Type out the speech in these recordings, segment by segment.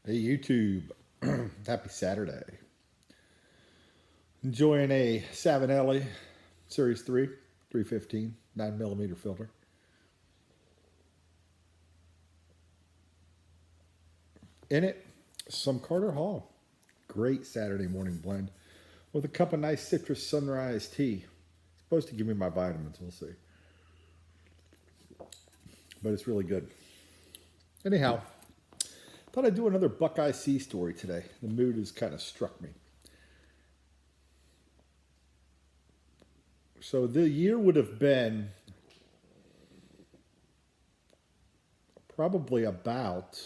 Hey YouTube, happy Saturday. Enjoying a Savinelli Series 3, 315, 9mm filter. In it, some Carter Hall. Great Saturday morning blend with a cup of nice citrus sunrise tea. It's supposed to give me my vitamins, we'll see. But it's really good. Anyhow, thought I'd do another Buckeye Sea story today. The mood has kind of struck me. So the year would have been probably about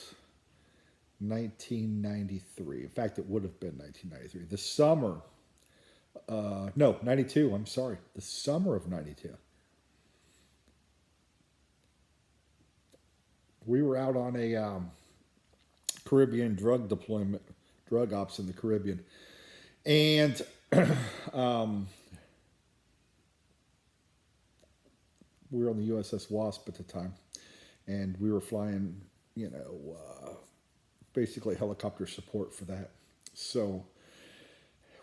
1993. In fact, it would have been 1993. The summer, no, 92. I'm sorry. The summer of 92. We were out on a Caribbean drug deployment, drug ops in the Caribbean. And um, we were on the USS Wasp at the time. And we were flying, basically helicopter support for that. So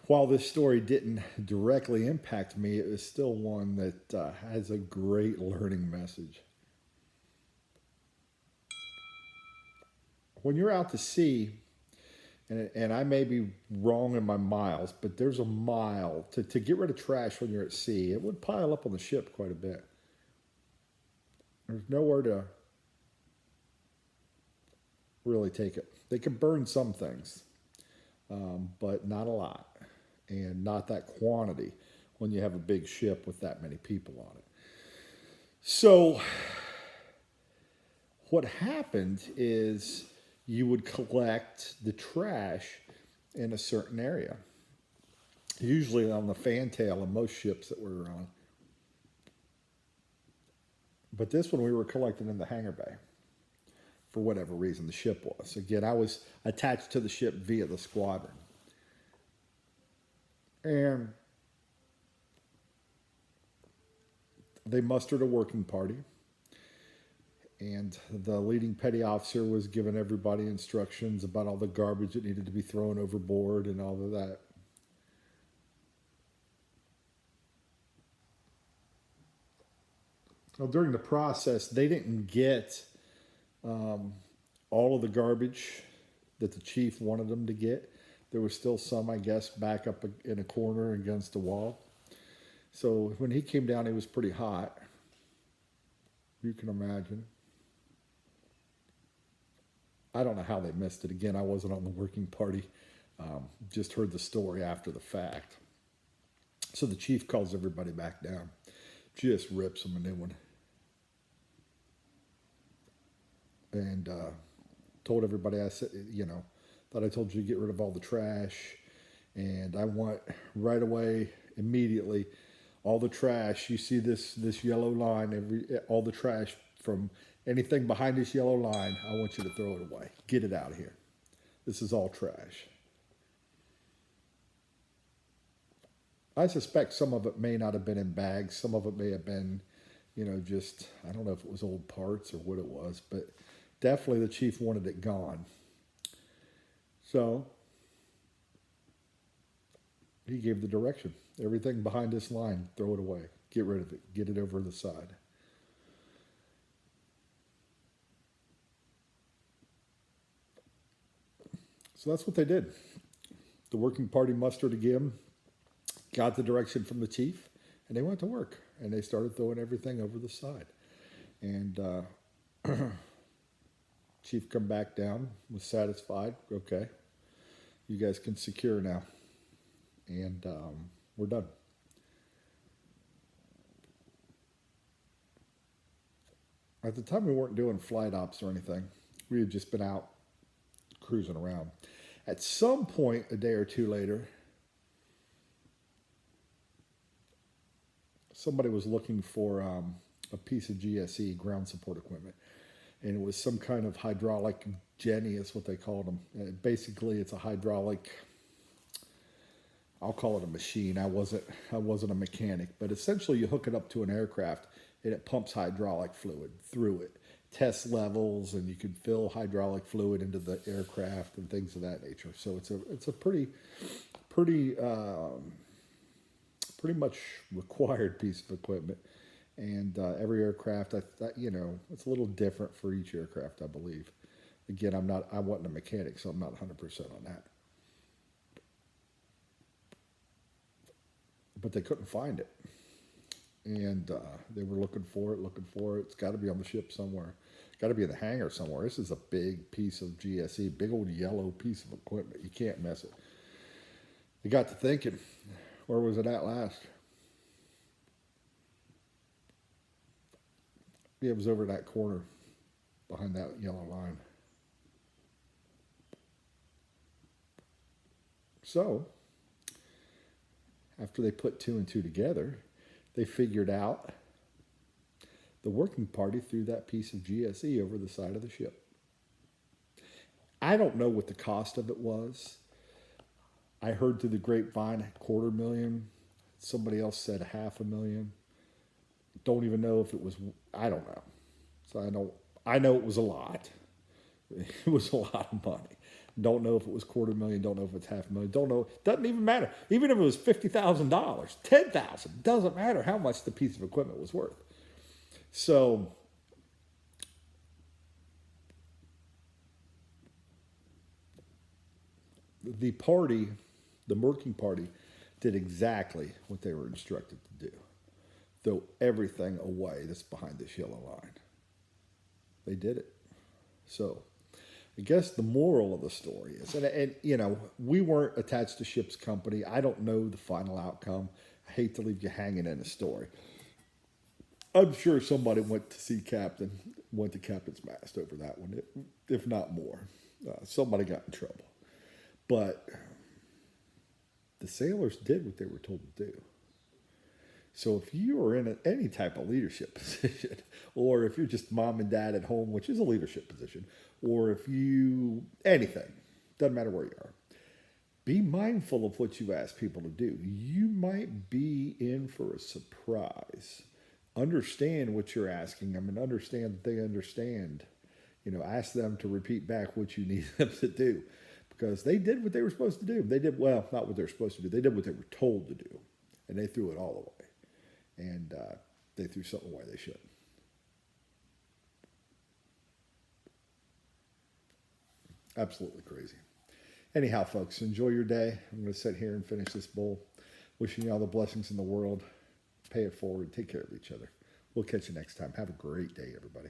while this story didn't directly impact me, it was still one that has a great learning message. When you're out to sea, and I may be wrong in my miles, but there's a mile to get rid of trash when you're at sea. It would pile up on the ship quite a bit. There's nowhere to really take it. They can burn some things, but not a lot, and not that quantity when you have a big ship with that many people on it. So what happened is you would collect the trash in a certain area, usually on the fantail of most ships that we were on. But this one we were collecting in the hangar bay for whatever reason the ship was. Again, I was attached to the ship via the squadron. And they mustered a working party. And the leading petty officer was giving everybody instructions about all the garbage that needed to be thrown overboard and all of that. Well, during the process, they didn't get all of the garbage that the chief wanted them to get. There was still some, I guess, back up in a corner against the wall. So when he came down, he was pretty hot. You can imagine. I don't know how they missed it. Again, I wasn't on the working party. Just heard the story after the fact. So the chief calls everybody back down. Just rips them a new one. And told everybody, I said, thought I told you to get rid of all the trash. And I want right away, immediately, all the trash. You see this yellow line, all the trash from anything behind this yellow line, I want you to throw it away. Get it out of here. This is all trash. I suspect some of it may not have been in bags. Some of it may have been, just, I don't know if it was old parts or what it was, but definitely the chief wanted it gone. So he gave the direction. Everything behind this line, throw it away. Get rid of it. Get it over the side. So that's what they did. The working party mustered again, got the direction from the chief, and they went to work. And they started throwing everything over the side. And chief come back down, was satisfied. Okay, you guys can secure now. And we're done. At the time, we weren't doing flight ops or anything. We had just been out cruising around. At some point, a day or two later, somebody was looking for a piece of GSE, ground support equipment. And it was some kind of hydraulic Jenny is what they called them. Basically, it's a hydraulic, I'll call it a machine. I wasn't a mechanic, but essentially you hook it up to an aircraft and it pumps hydraulic fluid through it test levels, and you could fill hydraulic fluid into the aircraft and things of that nature. So it's a pretty pretty much required piece of equipment. And every aircraft, it's a little different for each aircraft, I believe. Again, I wasn't a mechanic, so I'm not 100% on that. But they couldn't find it. And they were looking for it. It's got to be on the ship somewhere. Got to be in the hangar somewhere. This is a big piece of GSE, big old yellow piece of equipment. You can't mess it. They got to thinking, where was it at last? Yeah, it was over that corner behind that yellow line. So, after they put two and two together, they figured out the working party threw that piece of GSE over the side of the ship. I don't know what the cost of it was. I heard through the grapevine $250,000. Somebody else said $500,000. Don't even know if it was, I don't know. So I know it was a lot. It was a lot of money. Don't know if it was $250,000. Don't know if it's $500,000. Don't know. Doesn't even matter. Even if it was $50,000, $10,000, doesn't matter how much the piece of equipment was worth. So the party, the working party, did exactly what they were instructed to do. Throw everything away that's behind this yellow line. They did it. So I guess the moral of the story is, and we weren't attached to ship's company. I don't know the final outcome. I hate to leave you hanging in a story. I'm sure somebody went to captain's mast over that one, if not more. Somebody got in trouble. But the sailors did what they were told to do. So if you are in any type of leadership position, or if you're just mom and dad at home, which is a leadership position, or if anything, doesn't matter where you are, be mindful of what you ask people to do. You might be in for a surprise. Understand what you're asking them and understand that they understand. Ask them to repeat back what you need them to do, because they did what they were supposed to do. They did, well, not what they were supposed to do. They did what they were told to do, and they threw it all away. And they threw something away they shouldn't. Absolutely crazy. Anyhow, folks, enjoy your day. I'm going to sit here and finish this bowl. Wishing you all the blessings in the world. Pay it forward. Take care of each other. We'll catch you next time. Have a great day, everybody.